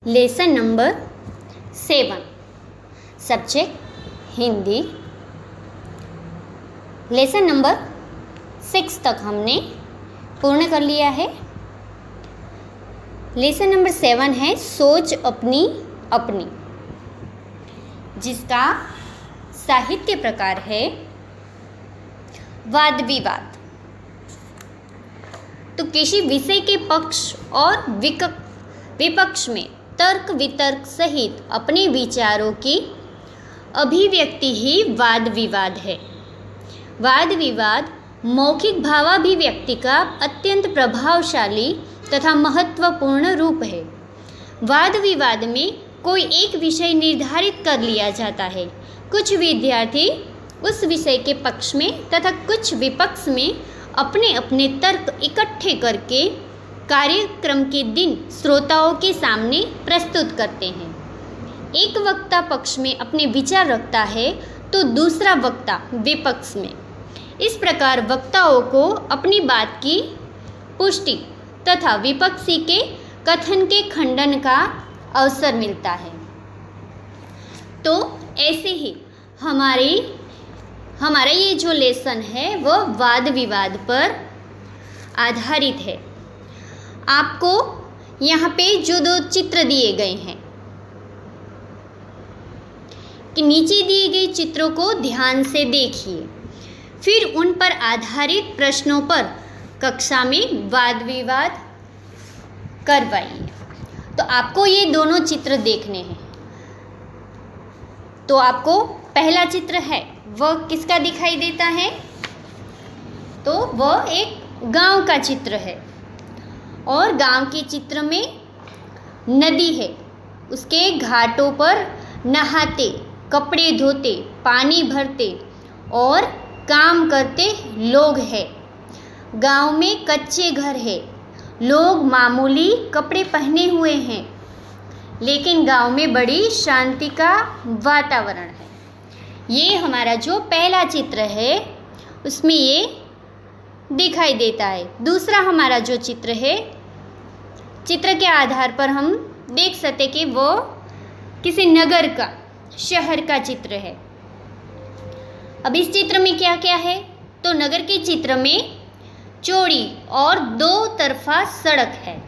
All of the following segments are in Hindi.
Lesson number 7 subject Hindi. Lesson number 6 तक हमने पूर्ण कर लिया है। लेसन नंबर 7 है सोच अपनी अपनी, जिसका साहित्य प्रकार है वाद विवाद। तो किसी विषय के पक्ष और विपक्ष में तर्क वितर्क सहित अपने विचारों की अभिव्यक्ति ही वाद विवाद है। वाद विवाद मौखिक भावाभिव्यक्ति का अत्यंत प्रभावशाली तथा महत्वपूर्ण रूप है। वाद विवाद में कोई एक विषय निर्धारित कर लिया जाता है। कुछ विद्यार्थी उस विषय के पक्ष में तथा कुछ विपक्ष में अपने अपने तर्क इकट्ठे करके कार्यक्रम के दिन श्रोताओं के सामने प्रस्तुत करते हैं। एक वक्ता पक्ष में अपने विचार रखता है तो दूसरा वक्ता विपक्ष में। इस प्रकार वक्ताओं को अपनी बात की पुष्टि तथा विपक्षी के कथन के खंडन का अवसर मिलता है। तो ऐसे ही हमारा ये जो लेसन है वह वाद विवाद पर आधारित है। आपको यहाँ पे जो 2 चित्र दिए गए हैं कि नीचे दिए गए चित्रों को ध्यान से देखिए, फिर उन पर आधारित प्रश्नों पर कक्षा में वाद विवाद करवाइए। तो आपको ये दोनों चित्र देखने हैं। तो आपको पहला चित्र है वह किसका दिखाई देता है? तो वह एक गांव का चित्र है और गांव के चित्र में नदी है। उसके घाटों पर नहाते, कपड़े धोते, पानी भरते और काम करते लोग हैं। गांव में कच्चे घर है, लोग मामूली कपड़े पहने हुए हैं, लेकिन गांव में बड़ी शांति का वातावरण है। ये हमारा जो पहला चित्र है उसमें ये दिखाई देता है। दूसरा हमारा जो चित्र है, चित्र के आधार पर हम देख सकते कि वो किसी नगर का, शहर का चित्र है। अब इस चित्र में क्या क्या है? तो नगर के चित्र में चौड़ी और 2 तरफा सड़क है,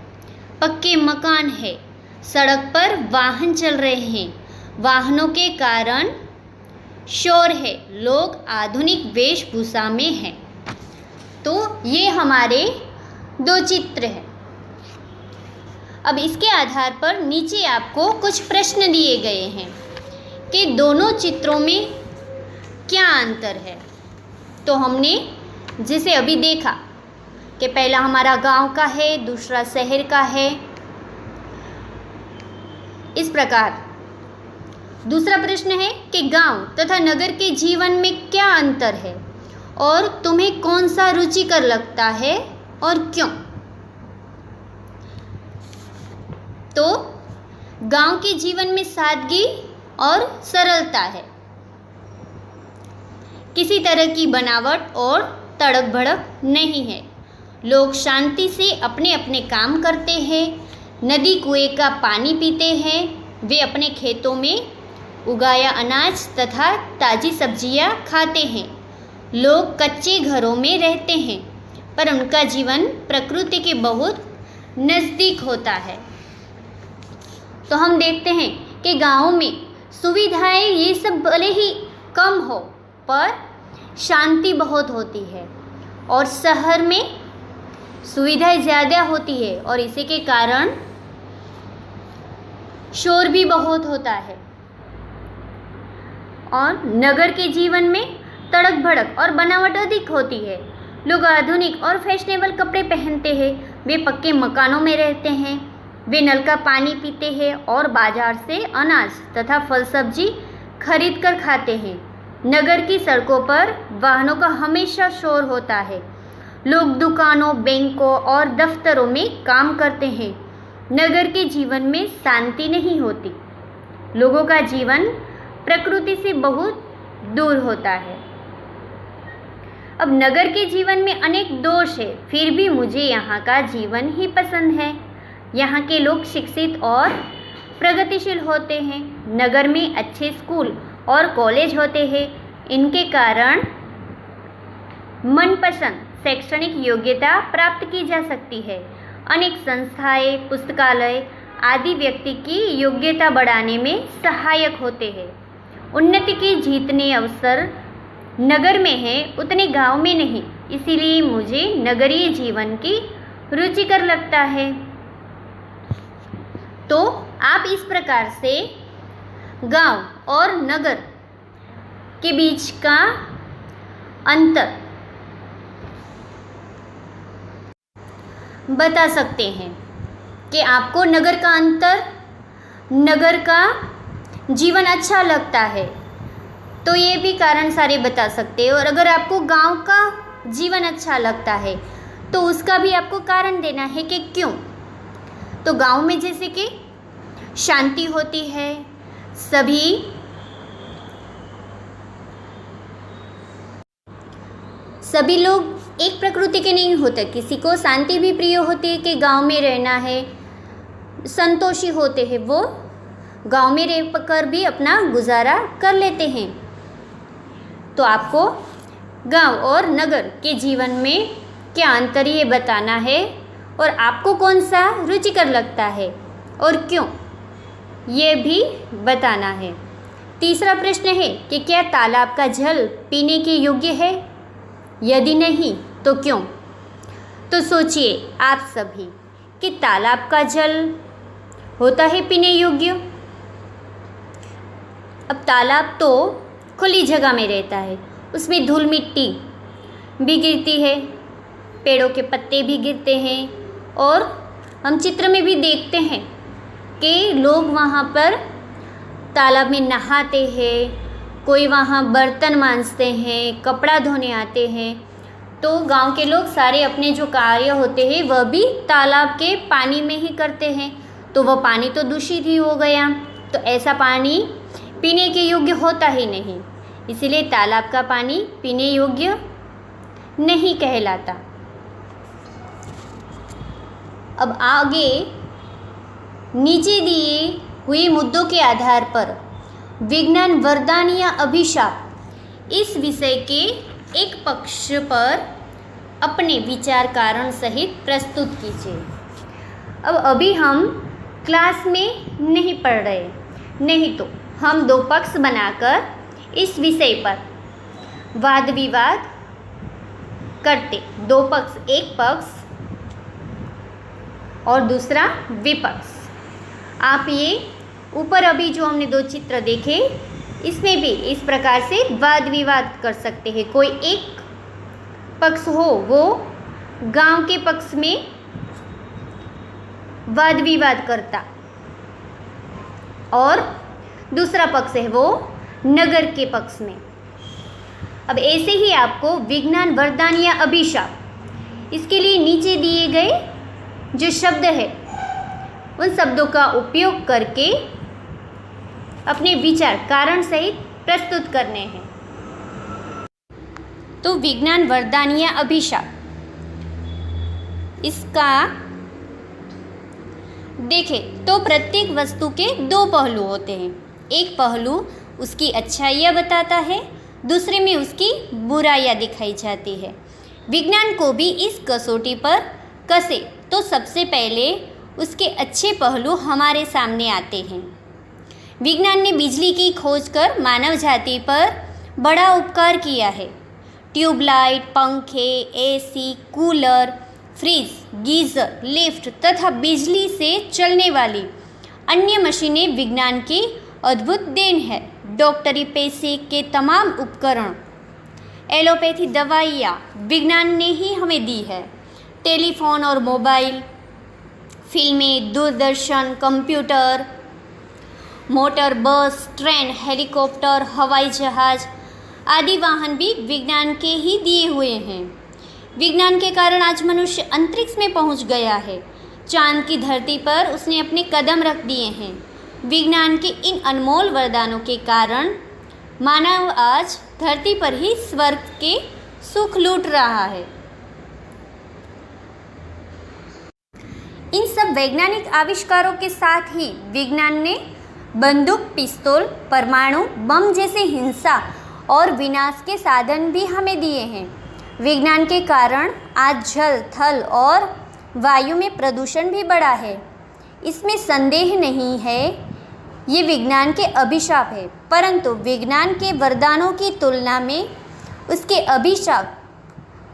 पक्के मकान है, सड़क पर वाहन चल रहे हैं, वाहनों के कारण शोर है, लोग आधुनिक वेशभूषा में हैं। तो ये हमारे 2 चित्र हैं। अब इसके आधार पर नीचे आपको कुछ प्रश्न दिए गए हैं कि दोनों चित्रों में क्या अंतर है। तो हमने जिसे अभी देखा कि पहला हमारा गांव का है, दूसरा शहर का है। इस प्रकार दूसरा प्रश्न है कि गांव तथा नगर के जीवन में क्या अंतर है और तुम्हें कौन सा रुचिकर लगता है और क्यों? तो गांव के जीवन में सादगी और सरलता है, किसी तरह की बनावट और तड़क भड़क नहीं है, लोग शांति से अपने अपने काम करते हैं, नदी कुएं का पानी पीते हैं, वे अपने खेतों में उगाया अनाज तथा ताज़ी सब्जियां खाते हैं, लोग कच्चे घरों में रहते हैं पर उनका जीवन प्रकृति के बहुत नज़दीक होता है। तो हम देखते हैं कि गाँव में सुविधाएं ये सब भले ही कम हो पर शांति बहुत होती है, और शहर में सुविधाएं ज़्यादा होती है और इसी के कारण शोर भी बहुत होता है। और नगर के जीवन में तड़क भड़क और बनावट अधिक होती है, लोग आधुनिक और फैशनेबल कपड़े पहनते हैं, वे पक्के मकानों में रहते हैं, वे नल का पानी पीते हैं और बाजार से अनाज तथा फल सब्जी खरीद कर खाते हैं। नगर की सड़कों पर वाहनों का हमेशा शोर होता है, लोग दुकानों, बैंकों और दफ्तरों में काम करते हैं। नगर के जीवन में शांति नहीं होती, लोगों का जीवन प्रकृति से बहुत दूर होता है। अब नगर के जीवन में अनेक दोष है, फिर भी मुझे यहाँ का जीवन ही पसंद है। यहाँ के लोग शिक्षित और प्रगतिशील होते हैं। नगर में अच्छे स्कूल और कॉलेज होते हैं। इनके कारण मनपसंद शैक्षणिक योग्यता प्राप्त की जा सकती है। अनेक संस्थाएं, पुस्तकालय आदि व्यक्ति की योग्यता बढ़ाने में सहायक होते हैं। उन्नति के जितने अवसर नगर में हैं उतने गांव में नहीं, इसीलिए मुझे नगरीय जीवन की रुचिकर लगता है। तो आप इस प्रकार से गांव और नगर के बीच का अंतर बता सकते हैं कि आपको नगर का जीवन अच्छा लगता है, तो ये भी कारण सारे बता सकते हैं। और अगर आपको गांव का जीवन अच्छा लगता है तो उसका भी आपको कारण देना है कि क्यों। तो गांव में जैसे कि शांति होती है, सभी लोग एक प्रकृति के नहीं होते। किसी को शांति भी प्रिय होती है कि गांव में रहना है, संतोषी होते हैं, वो गांव में रह कर भी अपना गुजारा कर लेते हैं। तो आपको गांव और नगर के जीवन में क्या अंतर ये बताना है और आपको कौन सा रुचिकर लगता है और क्यों, ये भी बताना है। तीसरा प्रश्न है कि क्या तालाब का जल पीने के योग्य है? यदि नहीं तो क्यों? तो सोचिए आप सभी कि तालाब का जल होता है पीने योग्य। अब तालाब तो खुली जगह में रहता है, उसमें धूल मिट्टी भी गिरती है, पेड़ों के पत्ते भी गिरते हैं, और हम चित्र में भी देखते हैं कि लोग वहाँ पर तालाब में नहाते हैं, कोई वहाँ बर्तन मांजते हैं, कपड़ा धोने आते हैं। तो गांव के लोग सारे अपने जो कार्य होते हैं वह भी तालाब के पानी में ही करते हैं। तो वह पानी तो दूषित ही हो गया, तो ऐसा पानी पीने के योग्य होता ही नहीं, इसीलिए तालाब का पानी पीने योग्य नहीं कहलाता। अब आगे नीचे दिए हुए मुद्दों के आधार पर विज्ञान वरदान या अभिशाप इस विषय के एक पक्ष पर अपने विचार कारण सहित प्रस्तुत कीजिए। अब अभी हम क्लास में नहीं पढ़ रहे, नहीं तो हम दो पक्ष बनाकर इस विषय पर वाद विवाद करते। दो पक्ष, एक पक्ष और दूसरा विपक्ष। आप ये ऊपर अभी जो हमने दो चित्र देखे, इसमें भी इस प्रकार से वाद विवाद कर सकते हैं। कोई एक पक्ष हो वो गांव के पक्ष में वाद विवाद करता, और दूसरा पक्ष है वो नगर के पक्ष में। अब ऐसे ही आपको विज्ञान वरदान या अभिशाप, इसके लिए नीचे दिए गए जो शब्द है उन शब्दों का उपयोग करके अपने विचार कारण सहित प्रस्तुत करने हैं। तो विज्ञान वरदान या अभिशाप, इसका देखें तो प्रत्येक वस्तु के दो पहलू होते हैं। एक पहलू उसकी अच्छाइयाँ बताता है, दूसरे में उसकी बुराइयाँ दिखाई जाती है। विज्ञान को भी इस कसौटी पर कसे तो सबसे पहले उसके अच्छे पहलू हमारे सामने आते हैं। विज्ञान ने बिजली की खोज कर मानव जाति पर बड़ा उपकार किया है। ट्यूबलाइट, पंखे, AC, cooler, fridge, geyser, lift तथा बिजली से चलने वाली अन्य मशीनें विज्ञान की अद्भुत देन है। डॉक्टरी पेशे के तमाम उपकरण, एलोपैथी दवाइयाँ विज्ञान ने ही हमें दी है। टेलीफोन और मोबाइल, फिल्में, दूरदर्शन, कंप्यूटर, मोटर, बस, ट्रेन, हेलीकॉप्टर, हवाई जहाज आदि वाहन भी विज्ञान के ही दिए हुए हैं। विज्ञान के कारण आज मनुष्य अंतरिक्ष में पहुंच गया है। चांद की धरती पर उसने अपने कदम रख दिए हैं। विज्ञान के इन अनमोल वरदानों के कारण मानव आज धरती पर ही स्वर्ग के सुख लूट रहा है। इन सब वैज्ञानिक आविष्कारों के साथ ही विज्ञान ने बंदूक, पिस्तौल, परमाणु बम जैसे हिंसा और विनाश के साधन भी हमें दिए हैं। विज्ञान के कारण आज जल, थल और वायु में प्रदूषण भी बढ़ा है। इसमें संदेह नहीं है, ये विज्ञान के अभिशाप है, परंतु विज्ञान के वरदानों की तुलना में उसके अभिशाप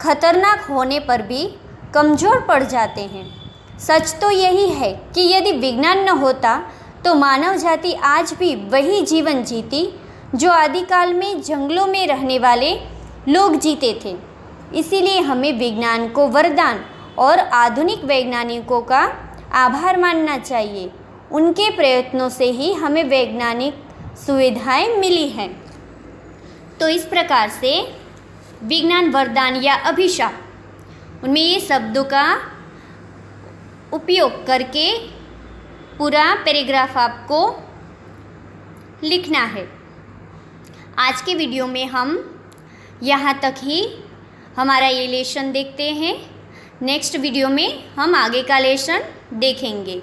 खतरनाक होने पर भी कमज़ोर पड़ जाते हैं। सच तो यही है कि यदि विज्ञान न होता तो मानव जाति आज भी वही जीवन जीती जो आदिकाल में जंगलों में रहने वाले लोग जीते थे। इसीलिए हमें विज्ञान को वरदान और आधुनिक वैज्ञानिकों का आभार मानना चाहिए। उनके प्रयत्नों से ही हमें वैज्ञानिक सुविधाएं मिली हैं। तो इस प्रकार से विज्ञान वरदान या अभिशाप, उनमें ये शब्दों का उपयोग करके पूरा पैराग्राफ आपको लिखना है। आज के वीडियो में हम यहाँ तक ही हमारा ये लेसन देखते हैं। नेक्स्ट वीडियो में हम आगे का लेसन देखेंगे।